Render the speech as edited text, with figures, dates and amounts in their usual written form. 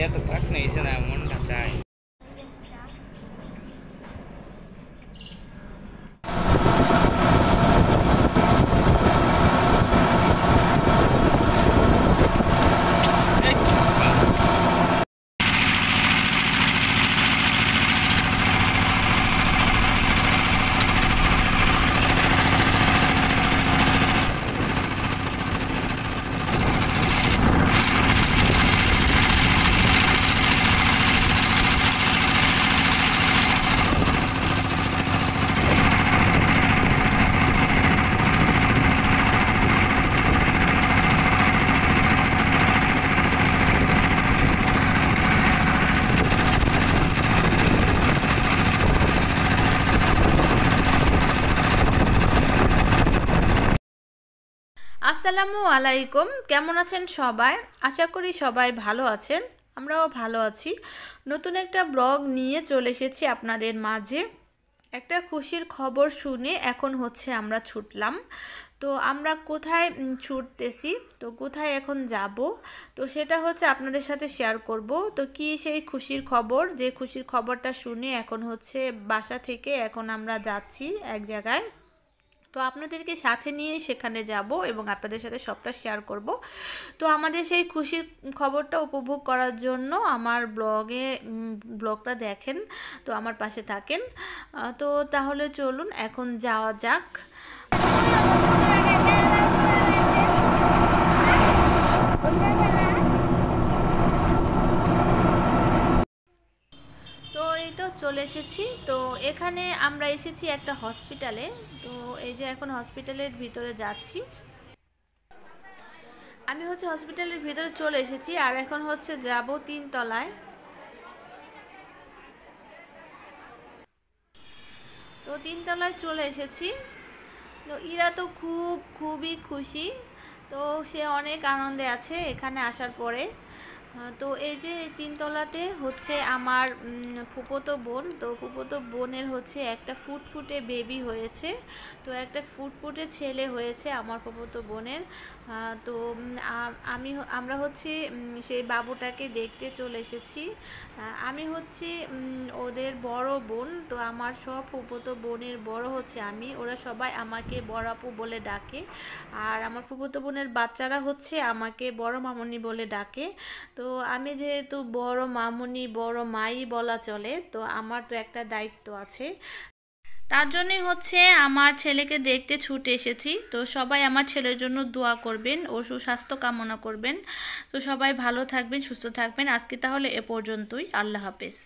এত পাখনা এসে না মনটা চায়। আসসালামু আলাইকুম, কেমন আছেন সবাই? আশা করি সবাই ভালো আছেন, আমরাও ভালো আছি। নতুন একটা ব্লগ নিয়ে চলে এসেছি আপনাদের মাঝে। একটা খুশির খবর শুনে এখন হচ্ছে আমরা ছুটলাম। তো আমরা কোথায় ছুটতেছি, তো কোথায় এখন যাব, তো সেটা হচ্ছে আপনাদের সাথে শেয়ার করব। তো কি সেই খুশির খবর, যে খুশির খবরটা শুনে এখন হচ্ছে বাসা থেকে এখন আমরা যাচ্ছি এক জায়গায়। তো আপনাদেরকে সাথে নিয়ে সেখানে যাব এবং আপনাদের সাথে সবটা শেয়ার করব। তো আমাদের সেই খুশির খবরটা উপভোগ করার জন্য আমার ব্লগটা দেখেন, তো আমার পাশে থাকেন। তো তাহলে চলুন এখন যাওয়া যাক। তো এই তো চলে এসেছি। তো এখানে আমরা এসেছি একটা হসপিটালে। তো এই যে এখন হসপিটালের ভিতরে যাচ্ছি। আমি হচ্ছে হসপিটালের ভিতরে চলে এসেছি আর এখন হচ্ছে যাব 3 তলায়। তো 3 তলায় চলে এসেছি। তো ইরা তো খুবই খুশি। তো সে অনেক আনন্দে আছে এখানে আসার পরে। তো এই যে 3 তলাতে হচ্ছে আমার ফুফাতো বোন। তো ফুফাতো বোনের হচ্ছে একটা ফুটফুটে বেবি হয়েছে। তো একটা ফুটফুটে ছেলে হয়েছে আমার ফুফাতো বোনের। তো আমরা হচ্ছে সেই বাবুটাকে দেখতে চলে এসেছি। আমি হচ্ছে ওদের বড় বোন। তো আমার সব ফুফাতো বোনের বড় হচ্ছে আমি, ওরা সবাই আমাকে বড় আপু বলে ডাকে। আর আমার ফুফাতো বোনের বাচ্চারা হচ্ছে আমাকে বড় মামুনি বলে ডাকে। তো আমি যেহেতু বড় মামুনি বড় মাই বলা চলে, তো আমার তো একটা দায়িত্ব আছে। তার জন্যই হচ্ছে আমার ছেলেকে দেখতে ছুটে এসেছি। তো সবাই আমার ছেলের জন্য দোয়া করবেন ও সুস্বাস্থ্য কামনা করবেন। তো সবাই ভালো থাকবেন, সুস্থ থাকবেন। আজকে তাহলে এ পর্যন্তই, আল্লাহ হাফেজ।